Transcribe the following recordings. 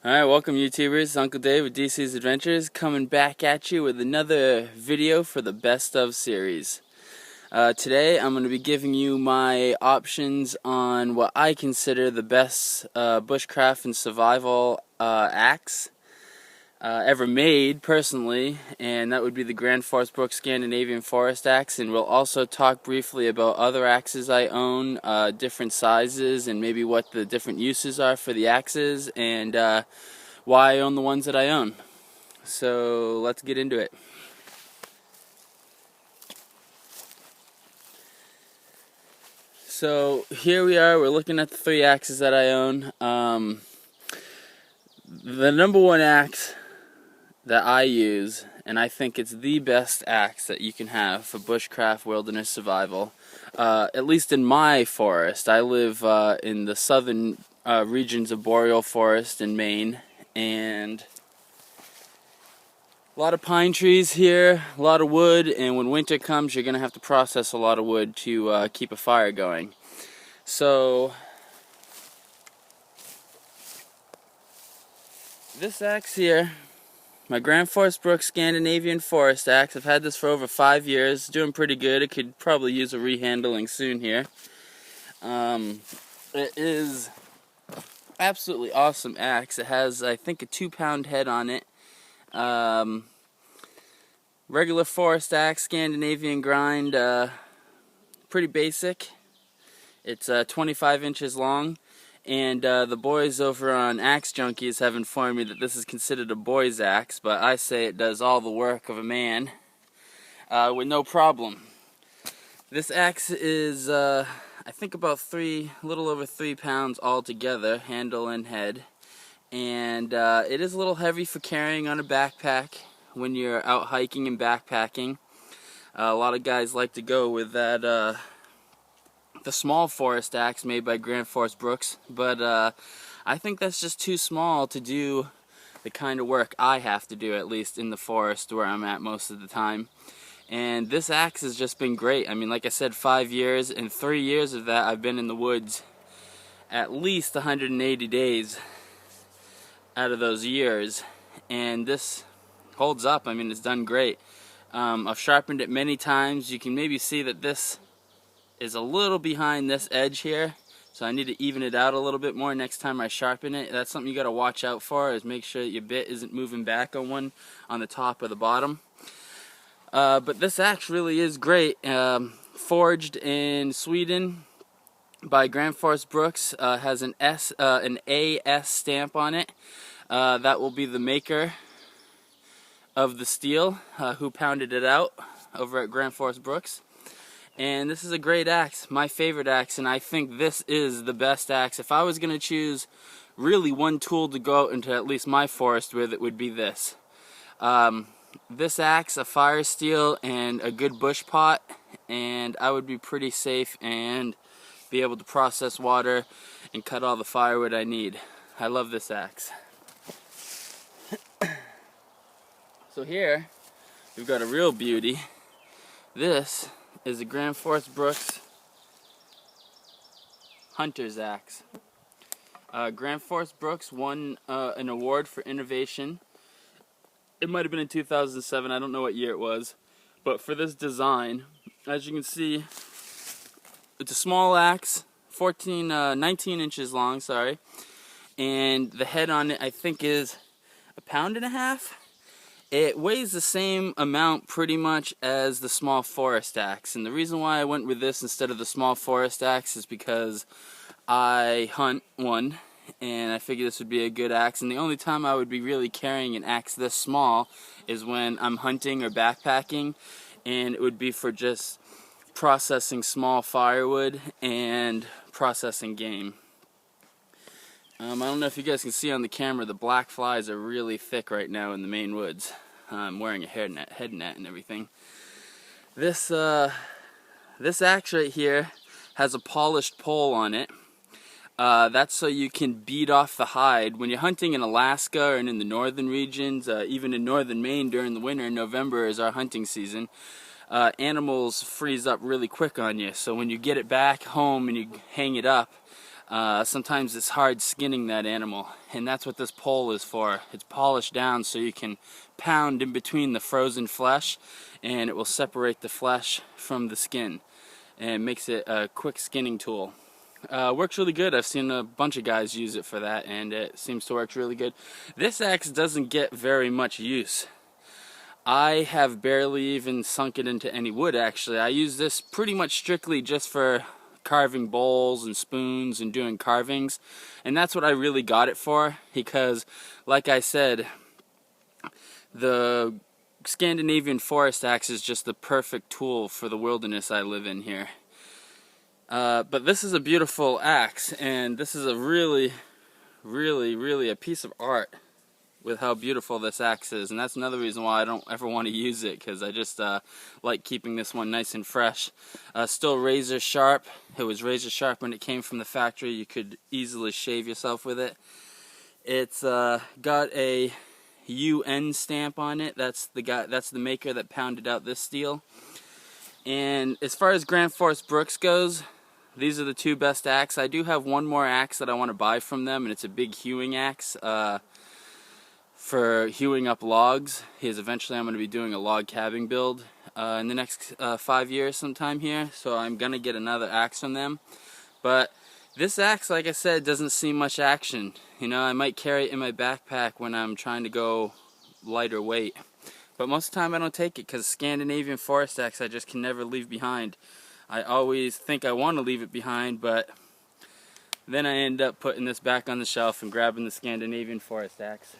Alright, welcome YouTubers. It's Uncle Dave with DC's Adventures, coming back at you with another video for the Best Of series. Today I'm going to be giving you my options on what I consider the best bushcraft and survival axe ever made, personally, and that would be the Gransfor Scandinavian Forest Axe. And we'll also talk briefly about other axes I own, different sizes, and maybe what the different uses are for the axes, and why I own the ones that I own. So let's get into it. So here we are, we're looking at the three axes that I own. The number one axe that I use, and I think it's the best axe that you can have for bushcraft wilderness survival, at least in my forest. I live in the southern regions of boreal forest in Maine, and a lot of pine trees here, a lot of wood, and when winter comes you're going to have to process a lot of wood to keep a fire going. So this axe here, my Gransfor Scandinavian Forest Axe, I've had this for over 5 years, doing pretty good. It could probably use a rehandling soon here. It is absolutely awesome axe. It has, I think, a 2-pound head on it. Regular forest axe, Scandinavian grind, pretty basic. It's 25 inches long. And the boys over on Axe Junkies have informed me that this is considered a boy's axe, but I say it does all the work of a man with no problem. This axe is, I think, about a little over 3 pounds altogether, handle and head. And it is a little heavy for carrying on a backpack when you're out hiking and backpacking. A lot of guys like to go with that the small forest axe made by Gransfor Bruks, but I think that's just too small to do the kind of work I have to do, at least in the forest where I'm at most of the time. And this axe has just been great. I mean, like I said, 5 years, and 3 years of that I've been in the woods at least 180 days out of those years, and this holds up. I mean, it's done great. I've sharpened it many times. You can maybe see that this is a little behind this edge here, so I need to even it out a little bit more next time I sharpen it. That's something you got to watch out for, is make sure that your bit isn't moving back on the top or the bottom. But this axe really is great. Forged in Sweden by Gransfor Bruks, has an AS stamp on it. That will be the maker of the steel, who pounded it out over at Gransfor Bruks. And this is a great axe, my favorite axe, and I think this is the best axe. If I was going to choose really one tool to go out into at least my forest with, it would be this. This axe, a fire steel, and a good bush pot, and I would be pretty safe and be able to process water and cut all the firewood I need. I love this axe. So here, we've got a real beauty. This is a Gransfor Bruks Hunter's Axe. Gransfor Bruks won an award for innovation. It might have been in 2007, I don't know what year it was. But for this design, as you can see, it's a small axe, 19 inches long, sorry. And the head on it, I think, is 1.5 pounds. It weighs the same amount pretty much as the small forest axe, and the reason why I went with this instead of the small forest axe is because I hunt one, and I figured this would be a good axe, and the only time I would be really carrying an axe this small is when I'm hunting or backpacking, and it would be for just processing small firewood and processing game. I don't know if you guys can see on the camera, the black flies are really thick right now in the Maine woods. I'm wearing a head net and everything. This axe right here has a polished pole on it. That's so you can beat off the hide. When you're hunting in Alaska and in the northern regions, even in northern Maine during the winter, November is our hunting season, animals freeze up really quick on you. So when you get it back home and you hang it up, Sometimes it's hard skinning that animal, and that's what this pole is for. It's polished down so you can pound in between the frozen flesh, and it will separate the flesh from the skin, and makes it a quick skinning tool. Works really good. I've seen a bunch of guys use it for that, and it seems to work really good. This axe doesn't get very much use. I have barely even sunk it into any wood, actually. I use this pretty much strictly just for carving bowls and spoons and doing carvings, and that's what I really got it for, because like I said, the Scandinavian Forest Axe is just the perfect tool for the wilderness I live in here. But this is a beautiful axe, and this is a really a piece of art with how beautiful this axe is, and that's another reason why I don't ever want to use it, because I just like keeping this one nice and fresh. Still razor sharp. It was razor sharp when it came from the factory. You could easily shave yourself with it. It's got a UN stamp on it. That's the maker that pounded out this steel. And as far as Gransfor Bruks goes, these are the two best axes. I do have one more axe that I want to buy from them, and it's a big hewing axe. For hewing up logs, because eventually I'm going to be doing a log cabin build in the next 5 years sometime here, so I'm going to get another axe from them. But this axe, like I said, doesn't see much action. You know, I might carry it in my backpack when I'm trying to go lighter weight, but most of the time I don't take it, because Scandinavian Forest Axe I just can never leave behind. I always think I want to leave it behind, but then I end up putting this back on the shelf and grabbing the Scandinavian Forest Axe.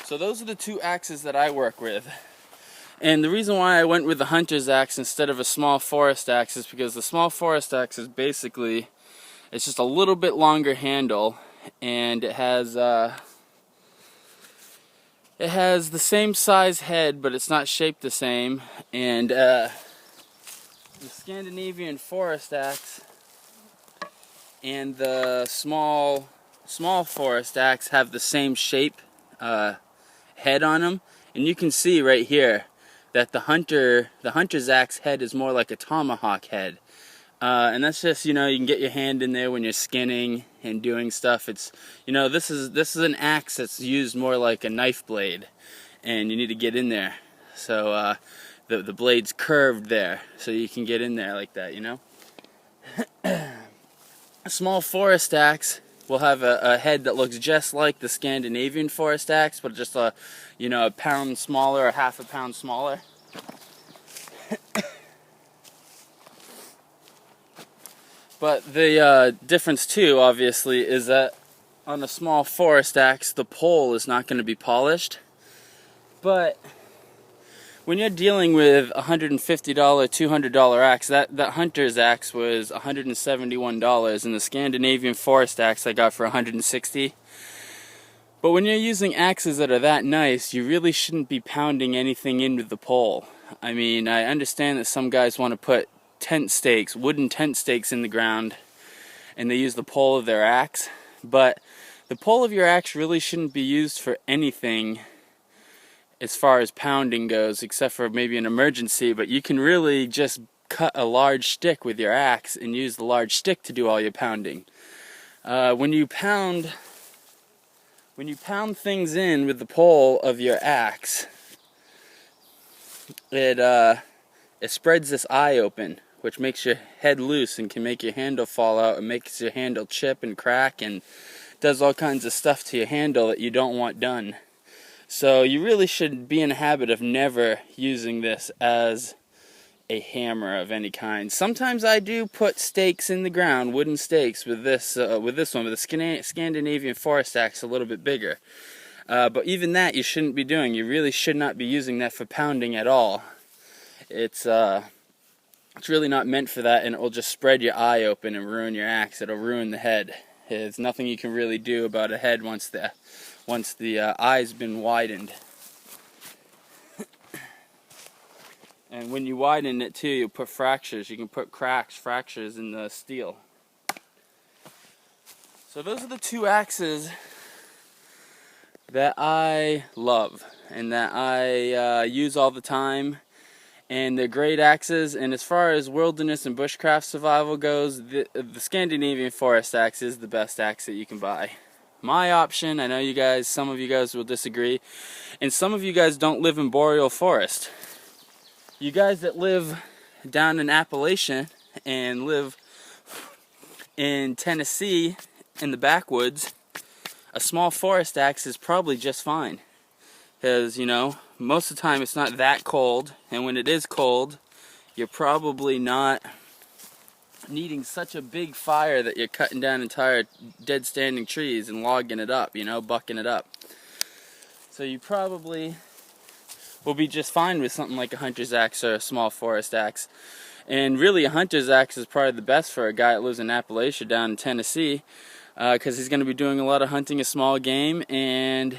So those are the two axes that I work with. And the reason why I went with the hunter's axe instead of a small forest axe is because the small forest axe is basically, it's just a little bit longer handle, and it has the same size head, but it's not shaped the same. And the Scandinavian Forest Axe and the small forest axe have the same shape head on them, and you can see right here that the hunter's axe head is more like a tomahawk head, and that's just, you know, you can get your hand in there when you're skinning and doing stuff. It's, you know, this is an axe that's used more like a knife blade, and you need to get in there, so the blade's curved there, so you can get in there like that, you know. A small forest axe will have a head that looks just like the Scandinavian Forest Axe, but just a pound smaller or half a pound smaller. But the difference too, obviously, is that on a small forest axe, the pole is not going to be polished. But when you're dealing with a $150, $200 axe, that hunter's axe was $171, and the Scandinavian Forest Axe I got for $160. But when you're using axes that are that nice, you really shouldn't be pounding anything into the pole. I mean, I understand that some guys want to put tent stakes, wooden tent stakes in the ground, and they use the pole of their axe, but the pole of your axe really shouldn't be used for anything as far as pounding goes, except for maybe an emergency. But you can really just cut a large stick with your axe and use the large stick to do all your pounding. When you pound things in with the pole of your axe, it spreads this eye open, which makes your head loose and can make your handle fall out, and makes your handle chip and crack and does all kinds of stuff to your handle that you don't want done. So you really should be in the habit of never using this as a hammer of any kind. Sometimes I do put stakes in the ground, wooden stakes, with this one, with the Scandinavian Forest Axe a little bit bigger. But even that you shouldn't be doing. You really should not be using that for pounding at all. It's really not meant for that, and it will just spread your eye open and ruin your axe. It'll ruin the head. There's nothing you can really do about a head once the eye's been widened. And when you widen it too, you'll put fractures. You can put cracks, fractures in the steel. So those are the two axes that I love and that I use all the time. and they're great axes. And as far as wilderness and bushcraft survival goes, the Scandinavian Forest Axe is the best axe that you can buy. My option, I know you guys, some of you guys will disagree, and some of you guys don't live in boreal forest. You guys that live down in Appalachia and live in Tennessee in the backwoods, a small forest axe is probably just fine. Because, you know, most of the time it's not that cold, and when it is cold, you're probably not needing such a big fire that you're cutting down entire dead standing trees and logging it up, you know, bucking it up. So you probably will be just fine with something like a hunter's axe or a small forest axe. And really, a hunter's axe is probably the best for a guy that lives in Appalachia down in Tennessee, because he's going to be doing a lot of hunting of small game, and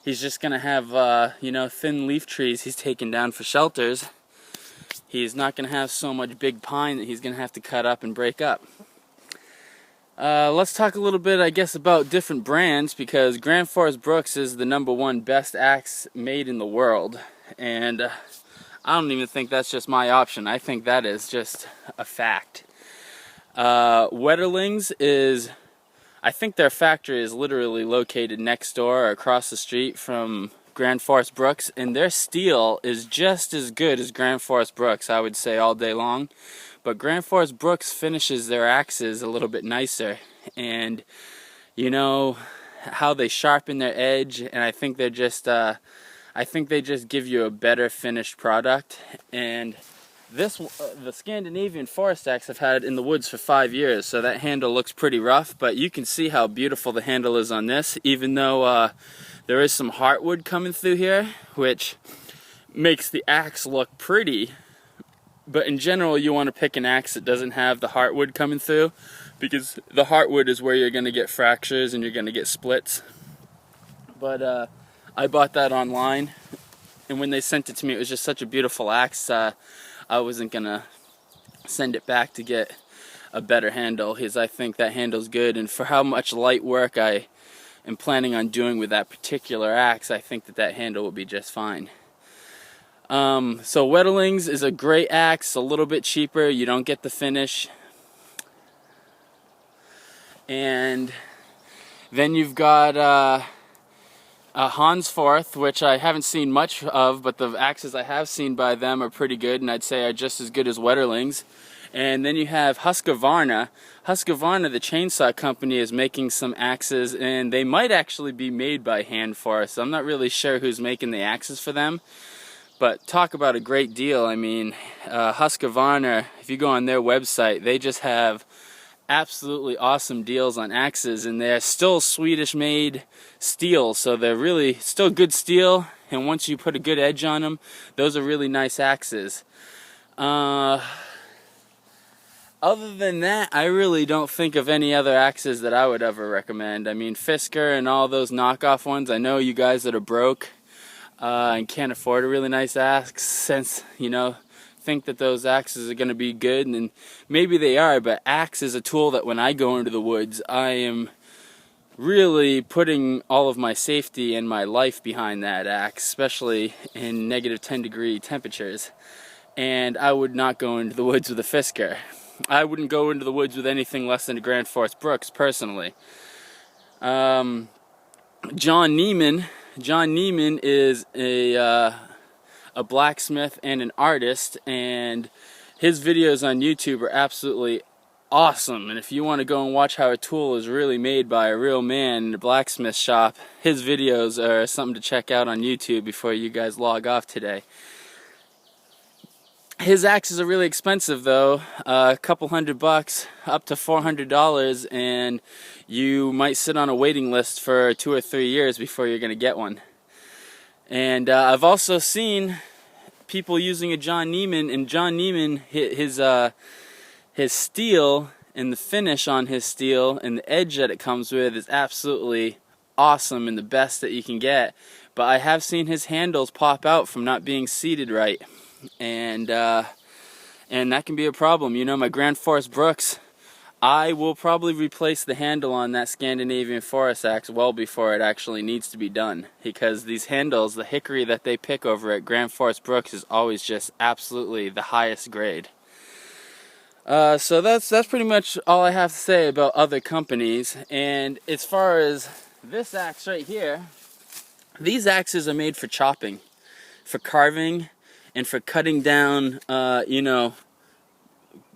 he's just going to have, you know, thin leaf trees he's taking down for shelters. He's not going to have so much big pine that he's going to have to cut up and break up. Let's talk a little bit, I guess, about different brands, because Gransfor Bruks is the #1 best axe made in the world. And I don't even think that's just my option. I think that is just a fact. Wetterlings is, I think their factory is literally located next door or across the street from Gransfor Bruks, and their steel is just as good as Gransfor Bruks, I would say, all day long. But Gransfor Bruks finishes their axes a little bit nicer, and you know how they sharpen their edge, and I think they're just they just give you a better finished product. And this, the Scandinavian Forest Axe, I've had in the woods for 5 years, so that handle looks pretty rough, but you can see how beautiful the handle is on this, even though there is some heartwood coming through here, which makes the axe look pretty. But in general, you want to pick an axe that doesn't have the heartwood coming through, because the heartwood is where you're going to get fractures and you're going to get splits. But I bought that online, and when they sent it to me, it was just such a beautiful axe. I wasn't going to send it back to get a better handle, because I think that handle's good, and for how much light work I am planning on doing with that particular axe, I think that that handle will be just fine. So Wetterlings is a great axe, a little bit cheaper, you don't get the finish. And then you've got Hansforth, which I haven't seen much of, but the axes I have seen by them are pretty good, and I'd say are just as good as Wetterlings. And then you have Husqvarna. Husqvarna, the chainsaw company, is making some axes, and they might actually be made by Hansforth, so I'm not really sure who's making the axes for them. But talk about a great deal. I mean, Husqvarna, if you go on their website, they just have absolutely awesome deals on axes, and they're still Swedish-made steel, so they're really still good steel, and once you put a good edge on them, those are really nice axes. Other than that, I really don't think of any other axes that I would ever recommend. I mean, Fisker and all those knockoff ones, I know you guys that are broke and can't afford a really nice axe, since, you know, think that those axes are going to be good, and maybe they are, but axe is a tool that when I go into the woods, I am really putting all of my safety and my life behind that axe, especially in -10-degree temperatures. And I would not go into the woods with a Fisker. I wouldn't go into the woods with anything less than a Gransfor Bruks, personally. John Neiman is a blacksmith and an artist, and his videos on YouTube are absolutely awesome. And if you want to go and watch how a tool is really made by a real man in a blacksmith shop, his videos are something to check out on YouTube before you guys log off today. His axes are really expensive though, a couple $100, up to $400, and you might sit on a waiting list for 2 or 3 years before you're going to get one. And I've also seen people using a John Neiman, and John Neiman, his steel and the finish on his steel and the edge that it comes with is absolutely awesome and the best that you can get. But I have seen his handles pop out from not being seated right. And that can be a problem. You know, my Gransfor Bruks, I will probably replace the handle on that Scandinavian Forest Axe well before it actually needs to be done, because these handles, the hickory that they pick over at Gransfor Bruks, is always just absolutely the highest grade. So that's pretty much all I have to say about other companies. And as far as this axe right here, these axes are made for chopping, for carving, and for cutting down,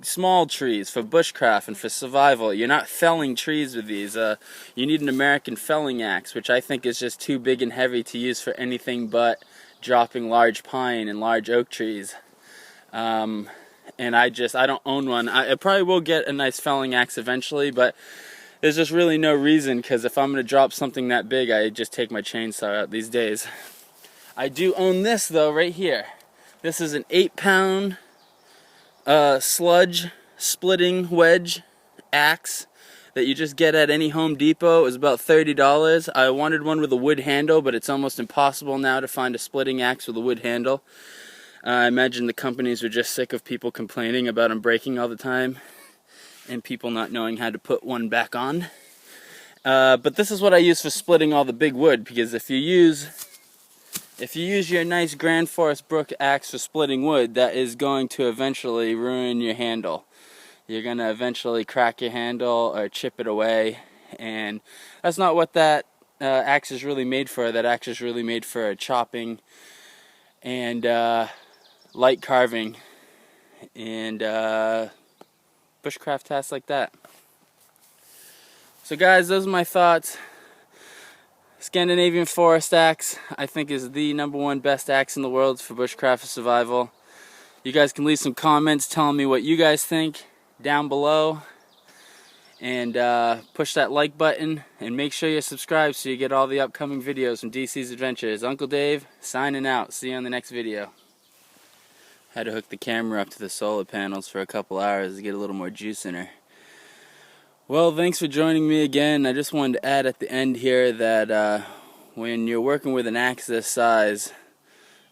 small trees, for bushcraft and for survival. You're not felling trees with these. You need an American felling axe, which I think is just too big and heavy to use for anything but dropping large pine and large oak trees. And I don't own one. I probably will get a nice felling axe eventually, but there's just really no reason, because if I'm going to drop something that big, I just take my chainsaw out these days. I do own this though, right here. This is an 8-pound sludge splitting wedge axe that you just get at any Home Depot. It was about $30. I wanted one with a wood handle, but it's almost impossible now to find a splitting axe with a wood handle. I imagine the companies are just sick of people complaining about them breaking all the time and people not knowing how to put one back on. But this is what I use for splitting all the big wood, because if you use your nice Gransfor Bruks axe for splitting wood, that is going to eventually ruin your handle. You're going to eventually crack your handle or chip it away, and that's not what that axe is really made for. That axe is really made for chopping and light carving and bushcraft tasks like that. So guys, those are my thoughts. Scandinavian Forest Axe, I think, is the #1 best axe in the world for bushcraft survival. You guys can leave some comments telling me what you guys think down below, and push that like button, and make sure you're subscribed so you get all the upcoming videos from DC's Adventures. Uncle Dave, signing out. See you on the next video. Had to hook the camera up to the solar panels for a couple hours to get a little more juice in her. Well, thanks for joining me again. I just wanted to add at the end here that when you're working with an axe this size,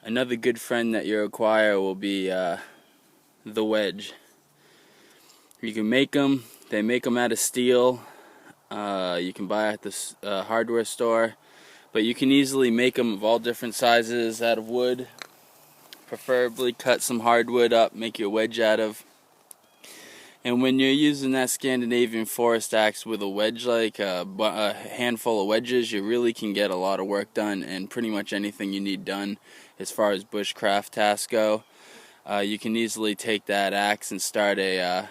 another good friend that you acquire will be the wedge. You can make them. They make them out of steel. You can buy at the hardware store, but you can easily make them of all different sizes out of wood. Preferably cut some hardwood up, make your wedge out of. And when you're using that Scandinavian Forest Axe with a wedge, like a handful of wedges, you really can get a lot of work done, and pretty much anything you need done as far as bushcraft tasks go. You can easily take that axe and start a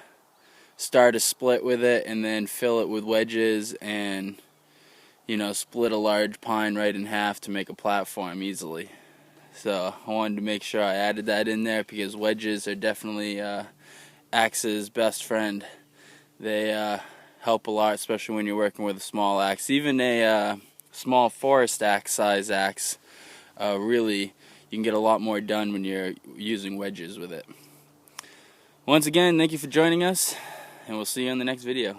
split with it, and then fill it with wedges, and split a large pine right in half to make a platform easily. So I wanted to make sure I added that in there, because wedges are definitely axe's best friend. They help a lot, especially when you're working with a small axe. Even a small forest axe size axe, really, you can get a lot more done when you're using wedges with it. Once again, thank you for joining us, and we'll see you in the next video.